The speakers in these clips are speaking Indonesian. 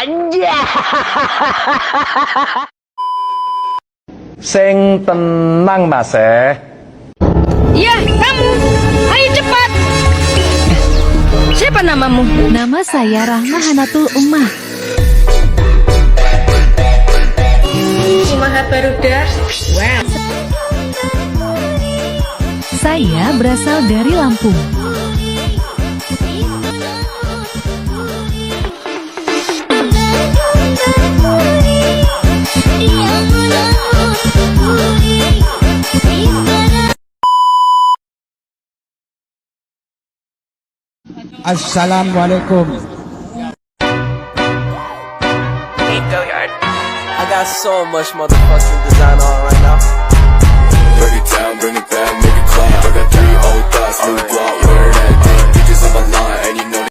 Anjay. Sing tenang Mas Ya, kamu. Ayo cepat. Siapa namamu? Nama saya Rahma Hanatul Ummah. Umaha Baruda. Wow. Saya berasal dari Lampung. Assalamualaikum. I got so much motherfucking design on right now. Break it down, bring it back, make it clap. I got 3 old thoughts, new block, where that day. Bitches on my line, and you know.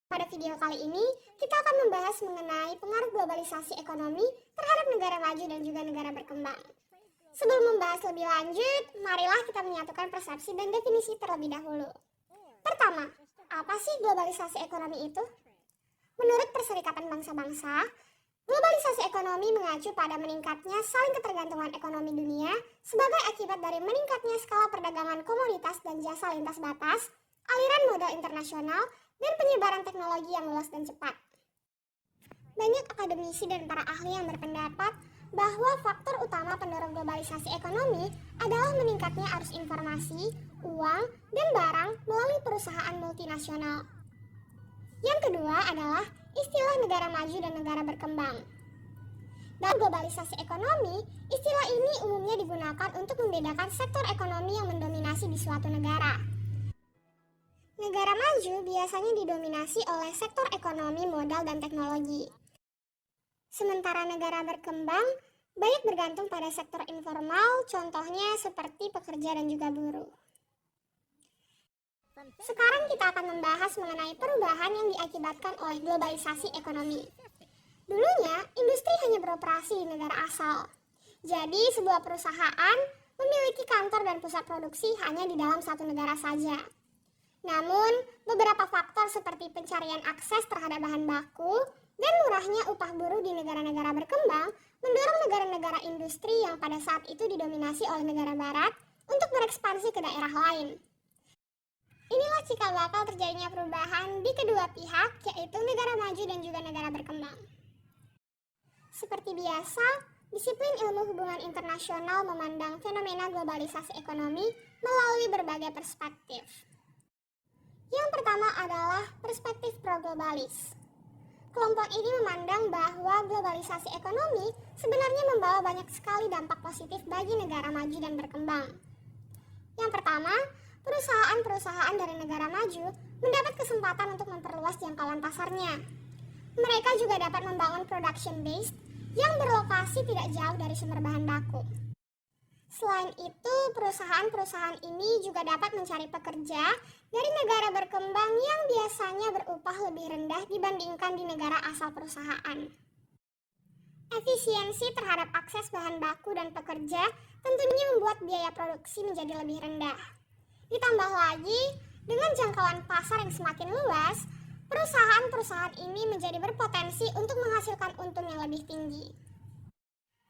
Pada video kali ini, kita akan membahas mengenai pengaruh globalisasi ekonomi terhadap negara maju dan juga negara berkembang. Sebelum membahas lebih lanjut, marilah kita menyatukan persepsi dan definisi terlebih dahulu. Pertama, apa sih globalisasi ekonomi itu? Menurut Perserikatan Bangsa-Bangsa, globalisasi ekonomi mengacu pada meningkatnya saling ketergantungan ekonomi dunia sebagai akibat dari meningkatnya skala perdagangan komoditas dan jasa lintas batas, aliran modal internasional, dan penyebaran teknologi yang luas dan cepat. Banyak akademisi dan para ahli yang berpendapat bahwa faktor utama pendorong globalisasi ekonomi adalah meningkatnya arus informasi, uang, dan barang melalui perusahaan multinasional. Yang kedua adalah istilah negara maju dan negara berkembang. Dalam globalisasi ekonomi, istilah ini umumnya digunakan untuk membedakan sektor ekonomi yang mendominasi di suatu negara. Negara maju biasanya didominasi oleh sektor ekonomi, modal, dan teknologi. Sementara negara berkembang banyak bergantung pada sektor informal, contohnya seperti pekerja dan juga buruh. Sekarang kita akan membahas mengenai perubahan yang diakibatkan oleh globalisasi ekonomi. Dulunya, industri hanya beroperasi di negara asal. Jadi, sebuah perusahaan memiliki kantor dan pusat produksi hanya di dalam satu negara saja. Namun, beberapa faktor seperti pencarian akses terhadap bahan baku dan murahnya upah buruh di negara-negara berkembang mendorong negara-negara industri yang pada saat itu didominasi oleh negara barat untuk berekspansi ke daerah lain. Inilah cikal bakal terjadinya perubahan di kedua pihak, yaitu negara maju dan juga negara berkembang. Seperti biasa, disiplin ilmu hubungan internasional memandang fenomena globalisasi ekonomi melalui berbagai perspektif. Yang pertama adalah perspektif pro-globalis. Kelompok ini memandang bahwa globalisasi ekonomi sebenarnya membawa banyak sekali dampak positif bagi negara maju dan berkembang. Yang pertama, perusahaan-perusahaan dari negara maju mendapat kesempatan untuk memperluas jangkauan pasarnya. Mereka juga dapat membangun production base yang berlokasi tidak jauh dari sumber bahan baku. Selain itu, perusahaan-perusahaan ini juga dapat mencari pekerja dari negara berkembang yang biasanya berupah lebih rendah dibandingkan di negara asal perusahaan. Efisiensi terhadap akses bahan baku dan pekerja tentunya membuat biaya produksi menjadi lebih rendah. Ditambah lagi, dengan jangkauan pasar yang semakin luas, perusahaan-perusahaan ini menjadi berpotensi untuk menghasilkan untung yang lebih tinggi.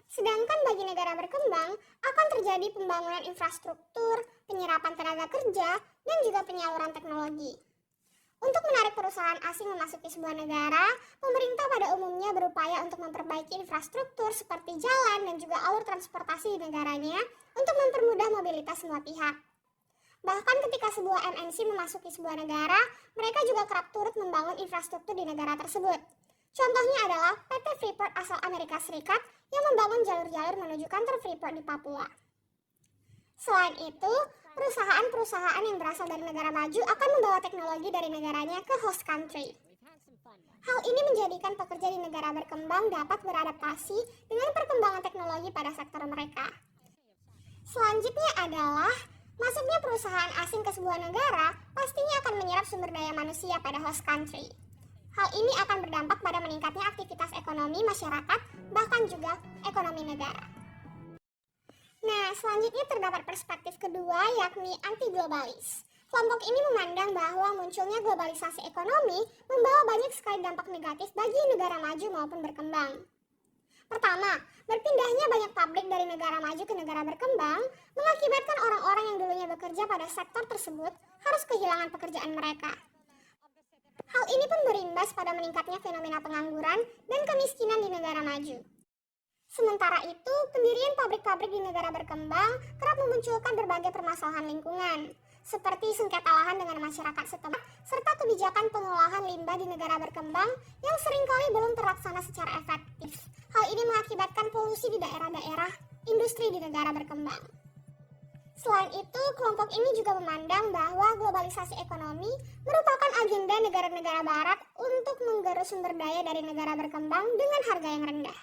Sedangkan bagi negara berkembang, akan terjadi pembangunan infrastruktur, penyerapan tenaga kerja, dan juga penyaluran teknologi. Untuk menarik perusahaan asing memasuki sebuah negara, pemerintah pada umumnya berupaya untuk memperbaiki infrastruktur seperti jalan dan juga alur transportasi di negaranya untuk mempermudah mobilitas semua pihak. Bahkan ketika sebuah MNC memasuki sebuah negara, mereka juga kerap turut membangun infrastruktur di negara tersebut. Contohnya adalah PT Freeport asal Amerika Serikat yang membangun jalur-jalur menuju kantor Freeport di Papua. Selain itu, perusahaan-perusahaan yang berasal dari negara maju akan membawa teknologi dari negaranya ke host country. Hal ini menjadikan pekerja di negara berkembang dapat beradaptasi dengan perkembangan teknologi pada sektor mereka. Selanjutnya adalah masuknya perusahaan asing ke sebuah negara pastinya akan menyerap sumber daya manusia pada host country. Hal ini akan berdampak pada meningkatnya aktivitas ekonomi masyarakat, bahkan juga ekonomi negara. Nah, selanjutnya terdapat perspektif kedua yakni anti-globalis. Kelompok ini memandang bahwa munculnya globalisasi ekonomi membawa banyak sekali dampak negatif bagi negara maju maupun berkembang. Pertama, berpindahnya banyak pabrik dari negara maju ke negara berkembang mengakibatkan orang-orang yang dulunya bekerja pada sektor tersebut harus kehilangan pekerjaan mereka. Hal ini pun berimbas pada meningkatnya fenomena pengangguran dan kemiskinan di negara maju. Sementara itu, pendirian pabrik-pabrik di negara berkembang kerap memunculkan berbagai permasalahan lingkungan, seperti sengketa lahan dengan masyarakat setempat, serta kebijakan pengolahan limbah di negara berkembang yang seringkali belum terlaksana secara efektif. Hal ini mengakibatkan polusi di daerah-daerah industri di negara berkembang. Selain itu, kelompok ini juga memandang bahwa globalisasi ekonomi merupakan agenda negara-negara barat untuk menggerus sumber daya dari negara berkembang dengan harga yang rendah.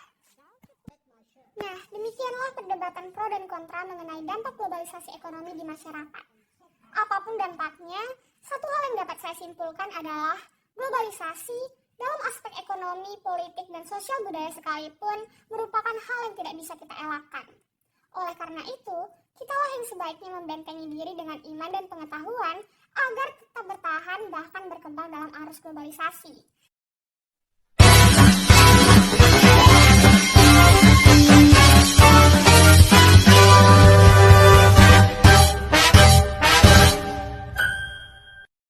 Nah, demikianlah perdebatan pro dan kontra mengenai dampak globalisasi ekonomi di masyarakat. Apapun dampaknya, satu hal yang dapat saya simpulkan adalah globalisasi dalam aspek ekonomi, politik, dan sosial budaya sekalipun merupakan hal yang tidak bisa kita elakkan. Oleh karena itu, kitalah yang sebaiknya membentengi diri dengan iman dan pengetahuan agar tetap bertahan bahkan berkembang dalam arus globalisasi.